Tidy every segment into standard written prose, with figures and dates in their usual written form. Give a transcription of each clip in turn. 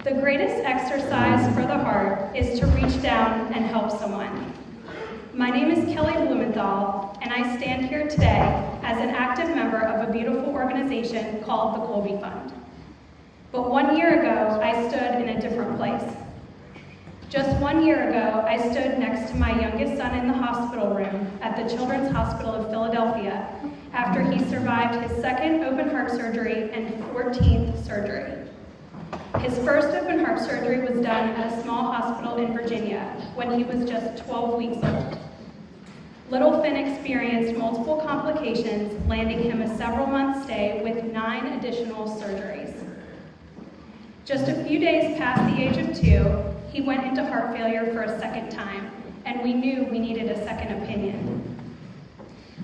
The greatest exercise for the heart is to reach down and help someone. My name is Kelly Blumenthal, and I stand here today as an active member of a beautiful organization called the Kolbe Fund. But 1 year ago, I stood in a different place. Just 1 year ago, I stood next to my youngest son in the hospital room at the Children's Hospital of Philadelphia after he survived his second open heart surgery and 14th surgery. His first open heart surgery was done at a small hospital in Virginia when he was just 12 weeks old. Little Finn experienced multiple complications, landing him a several-month stay with 9 additional surgeries. Just a few days past the age of 2, he went into heart failure for a second time, and we knew we needed a second opinion.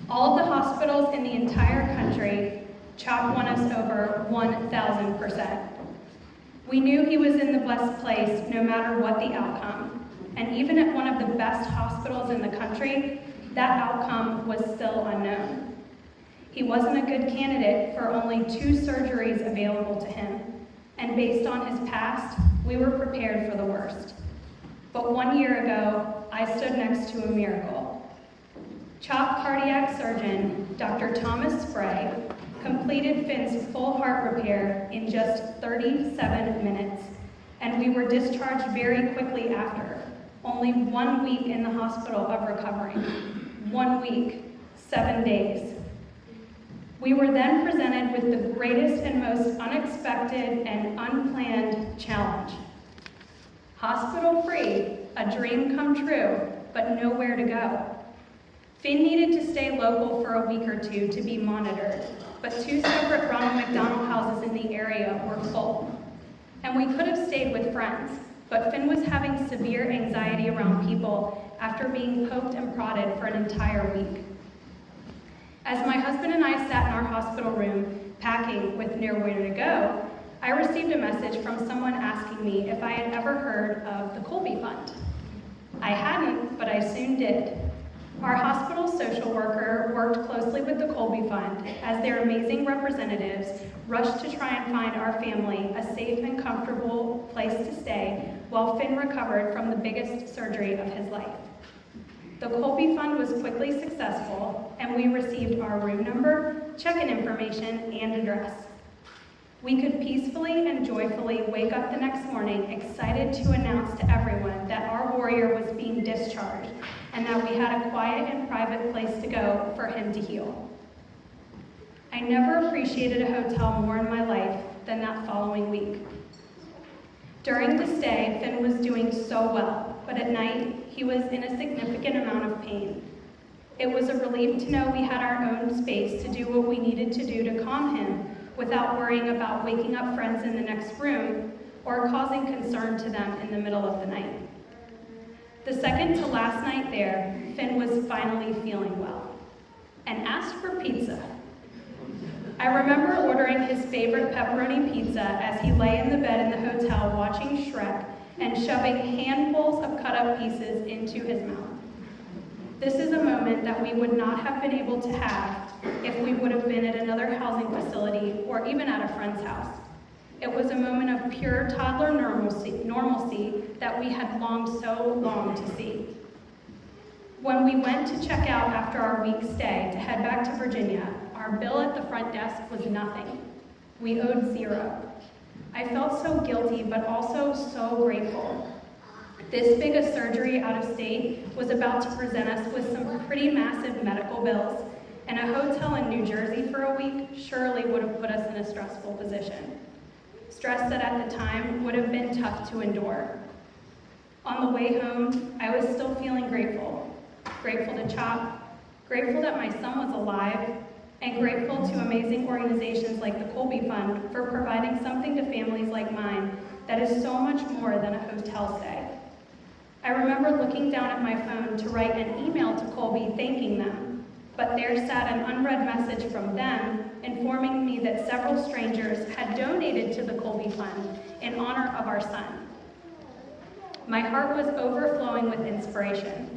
All of the hospitals in the entire country CHOP won us over 1,000%. We knew he was in the blessed place no matter what the outcome, and even at one of the best hospitals in the country, that outcome was still unknown. He wasn't a good candidate for only 2 surgeries available to him, and based on his past, we were prepared for the worst. But 1 year ago, I stood next to a miracle. CHOP cardiac surgeon, Dr. Thomas Spray, completed Finn's full heart repair in just 37 minutes, and we were discharged very quickly after, only 1 week in the hospital of recovering. 1 week, 7 days. We were then presented with the greatest and most unexpected and unplanned challenge. Hospital-free, a dream come true, but nowhere to go. Finn needed to stay local for a week or 2 to be monitored, but 2 separate Ronald McDonald houses in the area were full. And we could have stayed with friends, but Finn was having severe anxiety around people after being poked and prodded for an entire week. As my husband and I sat in our hospital room, packing with nowhere to go, I received a message from someone asking me if I had ever heard of the Kolbe Fund. I hadn't, but I soon did. Our hospital social worker worked closely with the Kolbe Fund as their amazing representatives rushed to try and find our family a safe and comfortable place to stay while Finn recovered from the biggest surgery of his life. The Kolbe Fund was quickly successful, and we received our room number, check-in information, and address. We could peacefully and joyfully wake up the next morning excited to announce to everyone that our warrior was being discharged and that we had a quiet and private place to go for him to heal. I never appreciated a hotel more in my life than that following week. During the stay, Finn was doing so well, but at night, he was in a significant amount of pain. It was a relief to know we had our own space to do what we needed to do to calm him without worrying about waking up friends in the next room or causing concern to them in the middle of the night. The second to last night there, Finn was finally feeling well and asked for pizza. I remember ordering his favorite pepperoni pizza as he lay in the bed in the hotel watching Shrek and shoving handfuls of cut-up pieces into his mouth. This is a moment that we would not have been able to have if we would have been at another housing facility or even at a friend's house. It was a moment of pure toddler normalcy that we had longed so long to see. When we went to check out after our week stay to head back to Virginia, our bill at the front desk was nothing. We owed $0. I felt so guilty, but also so grateful. This big a surgery out of state was about to present us with some pretty massive medical bills, and a hotel in New Jersey for a week surely would have put us in a stressful position. Stress that at the time would have been tough to endure. On the way home, I was still feeling grateful. Grateful to CHOP, grateful that my son was alive, and grateful to amazing organizations like the Kolbe Fund for providing something to families like mine that is so much more than a hotel stay. I remember looking down at my phone to write an email to Kolbe thanking them, but there sat an unread message from them informing me that several strangers had donated to the Kolbe Fund in honor of our son. My heart was overflowing with inspiration.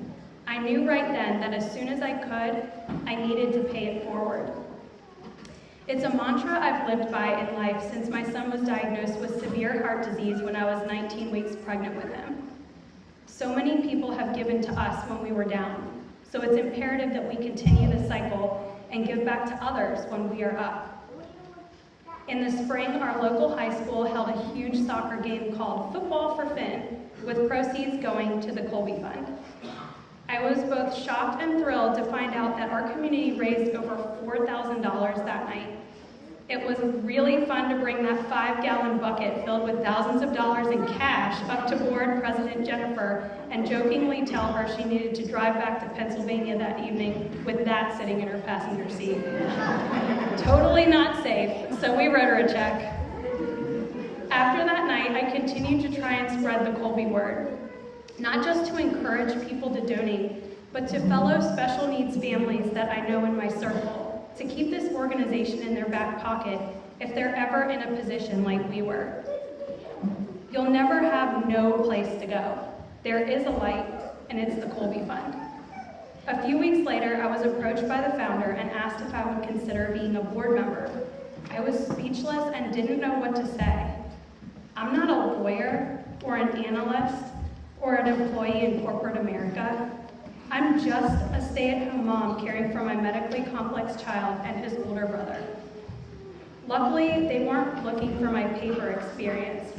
I knew right then that as soon as I could, I needed to pay it forward. It's a mantra I've lived by in life since my son was diagnosed with severe heart disease when I was 19 weeks pregnant with him. So many people have given to us when we were down, so it's imperative that we continue the cycle and give back to others when we are up. In the spring, our local high school held a huge soccer game called Football for Finn, with proceeds going to the Kolbe Fund. I was both shocked and thrilled to find out that our community raised over $4,000 that night. It was really fun to bring that 5-gallon bucket filled with thousands of dollars in cash up to board President Jennifer and jokingly tell her she needed to drive back to Pennsylvania that evening with that sitting in her passenger seat. Totally not safe, so we wrote her a check. After that night, I continued to try and spread the Kolbe word, not just to encourage people to donate, but to fellow special needs families that I know in my circle, to keep this organization in their back pocket if they're ever in a position like we were. You'll never have no place to go. There is a light, and it's the Kolbe Fund. A few weeks later, I was approached by the founder and asked if I would consider being a board member. I was speechless and didn't know what to say. I'm not a lawyer or an analyst or an employee in corporate America. I'm just a stay-at-home mom caring for my medically complex child and his older brother. Luckily, they weren't looking for my paper experience.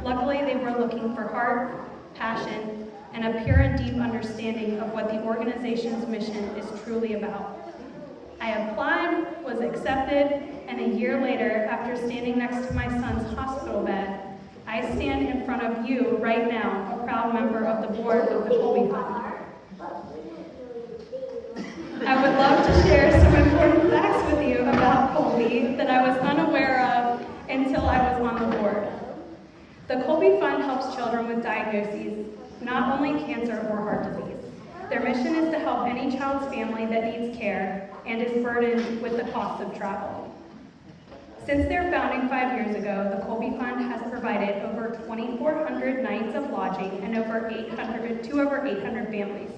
Luckily, they were looking for heart, passion, and a pure and deep understanding of what the organization's mission is truly about. I applied, was accepted, and a year later, after standing next to my son's hospital bed, I stand in front of you right now, a proud member of the board of the Kolbe Fund. I would love to share some important facts with you about Kolbe that I was unaware of until I was on the board. The Kolbe Fund helps children with diagnoses, not only cancer or heart disease. Their mission is to help any child's family that needs care and is burdened with the cost of travel. Since their founding 5 years ago, the Kolbe Fund has provided over 2,400 nights of lodging and to over 800 families.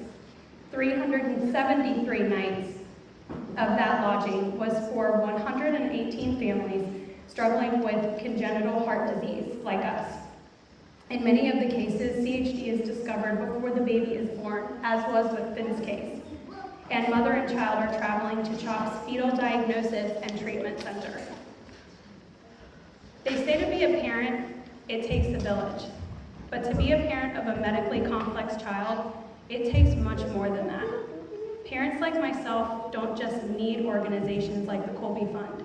373 nights of that lodging was for 118 families struggling with congenital heart disease like us. In many of the cases, CHD is discovered before the baby is born, as was with Finn's case. And mother and child are traveling to CHOP's Fetal Diagnosis and Treatment Center. They say to be a parent, it takes a village. But to be a parent of a medically complex child, it takes much more than that. Parents like myself don't just need organizations like the Kolbe Fund.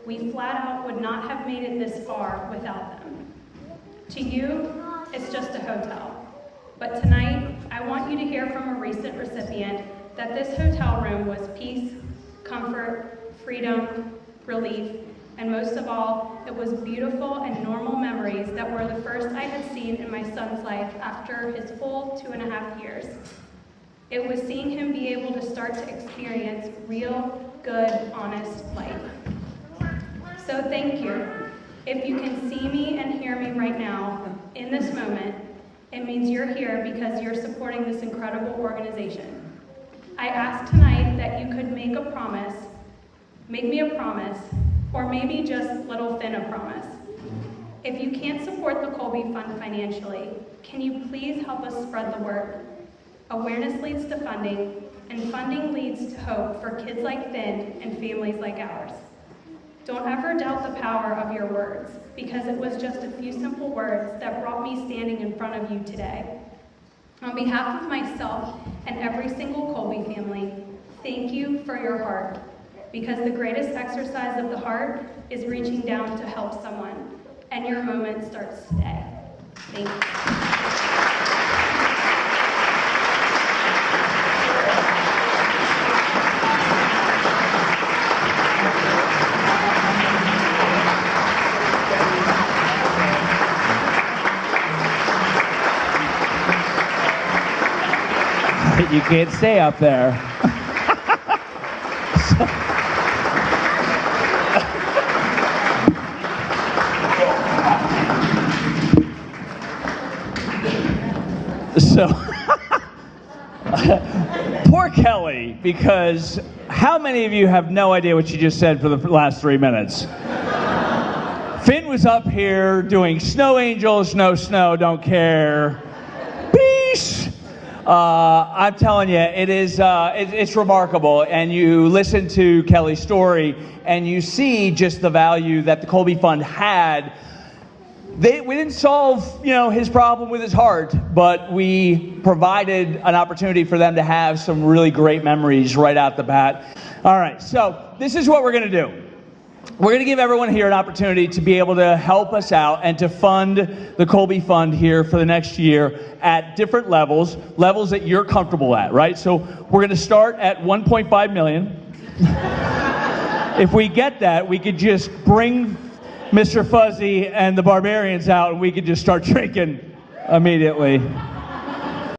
We flat out would not have made it this far without them. To you, it's just a hotel. But tonight, I want you to hear from a recent recipient that this hotel room was peace, comfort, freedom, relief, and most of all, it was beautiful and normal memories that were the first I had seen in my son's life after his full 2.5 years. It was seeing him be able to start to experience real, good, honest life. So thank you. If you can see me and hear me right now, in this moment, it means you're here because you're supporting this incredible organization. I ask tonight that you could make me a promise, or maybe just little Finn a promise. If you can't support the Kolbe Fund financially, can you please help us spread the word? Awareness leads to funding, and funding leads to hope for kids like Finn and families like ours. Don't ever doubt the power of your words, because it was just a few simple words that brought me standing in front of you today. On behalf of myself and every single Kolbe family, thank you for your heart, because the greatest exercise of the heart is reaching down to help someone, and your moment starts today. Thank you. You can't stay up there. So poor Kelly, because How many of you have no idea what you just said for the last 3 minutes? Finn was up here doing snow angels, no snow, don't care. Peace! I'm telling you, it's remarkable. And you listen to Kelly's story, and you see just the value that the Kolbe Fund had. We didn't solve, his problem with his heart, but we provided an opportunity for them to have some really great memories right out the bat. All right, so this is what we're going to do. We're going to give everyone here an opportunity to be able to help us out and to fund the Kolbe Fund here for the next year at different levels that you're comfortable at, right? So we're going to start at 1.5 million. If we get that, we could just bring Mr. Fuzzy and the Barbarians out and we could just start drinking immediately.